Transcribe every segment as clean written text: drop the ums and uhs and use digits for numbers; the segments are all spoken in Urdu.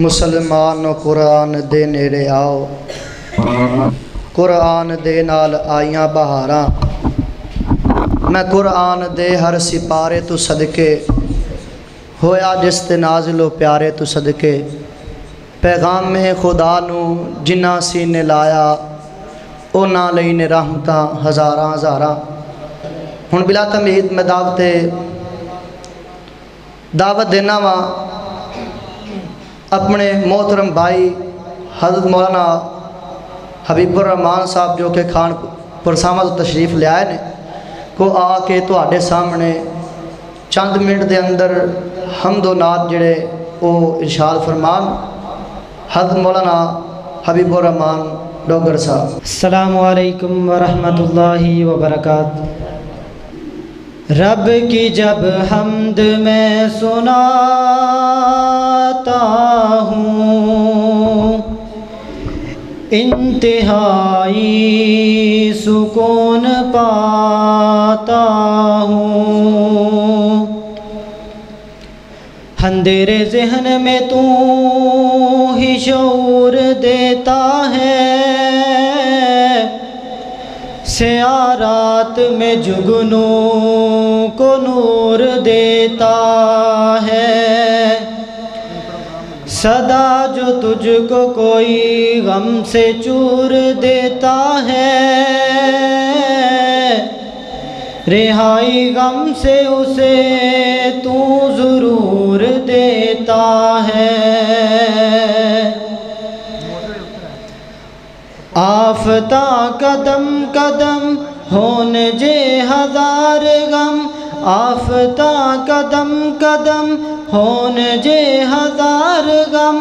مسلمانو قرآن دے نیڑے آؤ، قرآن دے نال آئیاں بہاراں، میں قرآن دے ہر سپارے تو صدقے ہویا جس تے نازل و پیارے تو صدقے، پیغام خدا نو جنہ سینے لایا اونا لئی نے رحمتاں ہزاراں ہزاراں۔ ہن بلا تمہید میں دعوت دینا وا اپنے محترم بھائی حضرت مولانا حبیب الرحمان صاحب جو کہ خان پرسامہ تو تشریف لے آئے نے کو آ کے تواڈے سامنے چند منٹ دے اندر حمد و نعت جڑے او ارشاد فرمان۔ حضرت مولانا حبیب الرحمان ڈوگر صاحب۔ السلام علیکم ورحمۃ اللہ وبرکاتہ۔ رب کی جب حمد میں سناتا ہوں انتہائی سکون پاتا ہوں، اندھیرے ذہن میں تو ہی شعور دیتا ہے، سیاہ رات میں جگنوں کو نور دیتا ہے، صدا جو تجھ کو کوئی غم سے چور دیتا ہے، رہائی غم سے اسے تو ضرور دیتا ہے۔ آفتاں قدم قدم ہون جے ہزار غم، آفتاں قدم قدم ہون جے ہزار غم،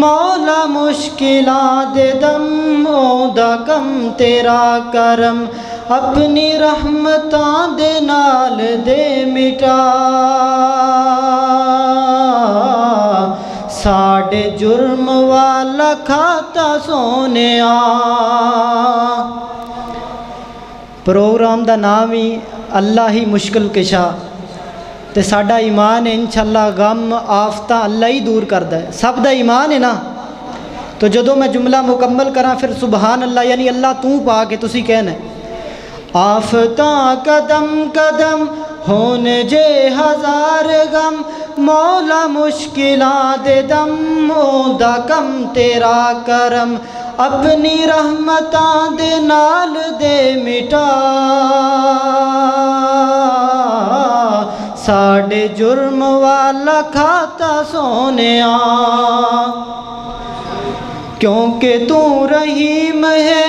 مولا مشکلات دے دم اودا کم تیرا کرم، اپنی رحمتاں دے نال دے مٹا ساڈے جرم والا کھاتا سونیا۔ پروگرام دا نام ہی اللہ ہی مشکل کشا تے ساڈا ایمان ہے انشاءاللہ غم آفتاں اللہ ہی دور کردا ہے، سب دا ایمان ہے نا۔ تو جدوں میں جملہ مکمل کراں پھر سبحان اللہ یعنی اللہ تو پا کے تسی کہنا ہے۔ آفتاں قدم قدم ہون جے ہزار غم، مولا مشکلات دے دم اودا کم تیرا کرم، اپنی رحمتاں دے نال دے مٹا ساڈے جرم والا کھاتا سونیا۔ کیونکہ تو رحیم ہے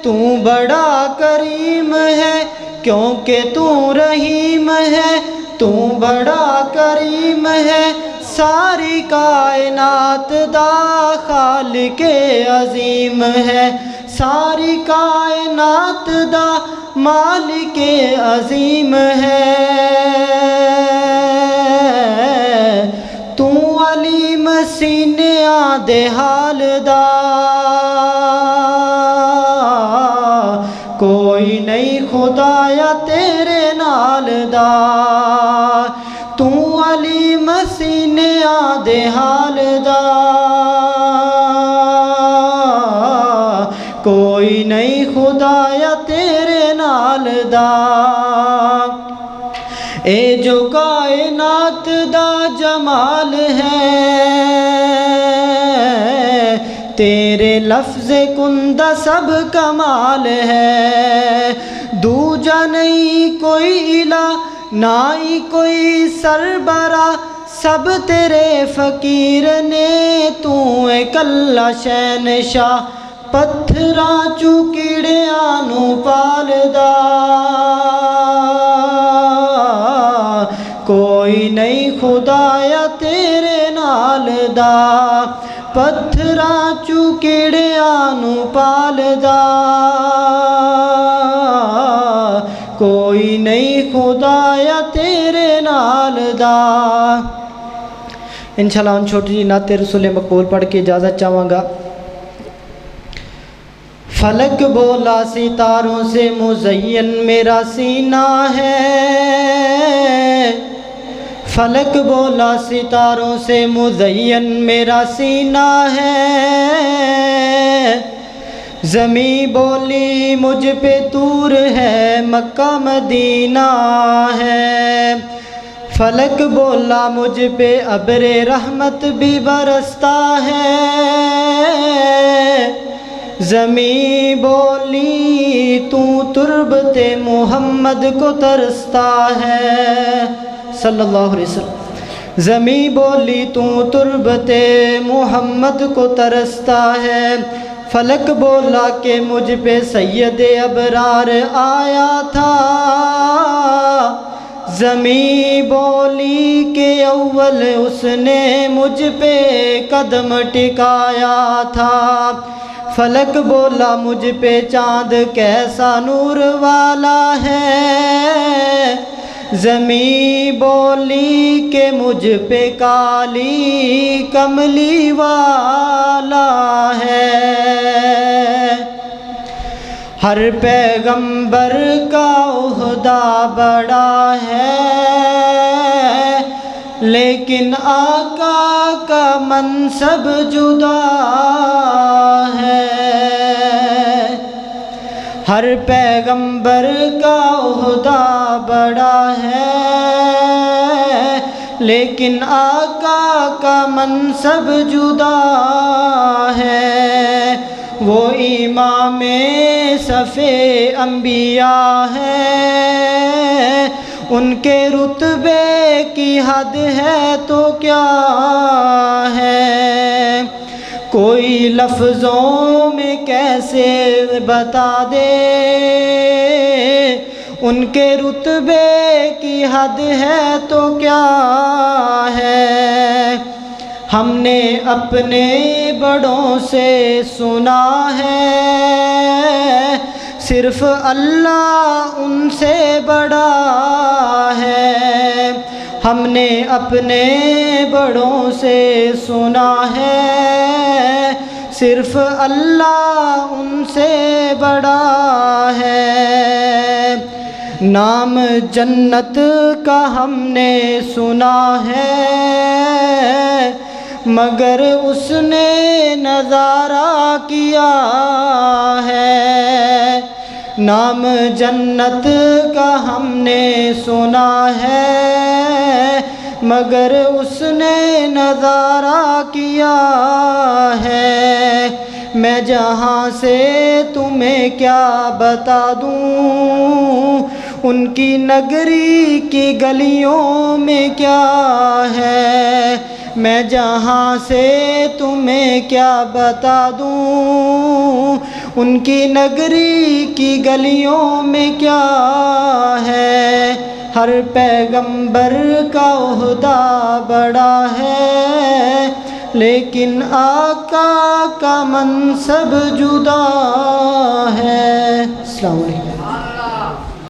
تو بڑا کریم ہے، کیونکہ تو رحیم ہے تو بڑا کریم ہے، ساری کائنات دا خالق عظیم ہے، ساری کائنات دا مالک عظیم ہے، تو علیم سینیاں دے حال دا کوئی نہیں خدایا تیرے نال دا، تو علیم سینیاں دے حال دا کوئی نہیں خدایا تیرے نال دا۔ اے جو کائنات دا جمال ہے، تیرے لفظ کندہ سب کمال ہے، دوجا نہیں کوئی الہ نہ ہی کوئی سربراہ، سب تیرے فقیر نے تو اکلا شہنشاہ، پتھراں چوں کیڑیاں نو پالدا کوئی نہیں خدایا تیرے نال دا، پتھراں چوں کیڑیاں نو پالدا کوئی نہیں خدایا تیرے نال دا۔ انشاءاللہ ان چھوٹی جی نعت رسول مقبول پڑھ کے اجازت چاہوں گا۔ فلک بولا ستاروں سے مزین میرا سینہ ہے، فلک بولا ستاروں سے مزین میرا سینہ ہے، زمین بولی مجھ پہ طور ہے مکہ مدینہ ہے، فلک بولا مجھ پہ ابر رحمت بھی برستا ہے، زمین بولی تو تربت محمد کو ترستا ہے صلی اللہ علیہ وسلم، زمین بولی تو تربت محمد کو ترستا ہے، فلک بولا کہ مجھ پہ سید ابرار آیا تھا، زمین بولی کہ اول اس نے مجھ پہ قدم ٹکایا تھا، فلک بولا مجھ پہ چاند کیسا نور والا ہے، زمین بولی کہ مجھ پہ کالی کملی والا ہے، ہر پیغمبر کا عہدہ بڑا ہے، لیکن آقا کا منصب جدا ہے، ہر پیغمبر کا عہدہ بڑا ہے، لیکن آقا کا منصب جدا ہے، وہ امام صف انبیاء ہے، ان کے رتبے کی حد ہے تو کیا ہے، کوئی لفظوں میں کیسے بتا دے، ان کے رتبے کی حد ہے تو کیا ہے، ہم نے اپنے بڑوں سے سنا ہے، صرف اللہ ان سے بڑا ہے، ہم نے اپنے بڑوں سے سنا ہے، صرف اللہ ان سے بڑا ہے، نام جنت کا ہم نے سنا ہے، مگر اس نے نظارہ کیا ہے، نام جنت کا ہم نے سنا ہے، مگر اس نے نظارہ کیا ہے، میں جہاں سے تمہیں کیا بتا دوں، ان کی نگری کی گلیوں میں کیا ہے، میں جہاں سے تمہیں کیا بتا دوں، ان کی نگری کی گلیوں میں کیا ہے، ہر پیغمبر کا عہدہ بڑا ہے، لیکن آقا کا منصب جدا ہے۔ السلام علیکم۔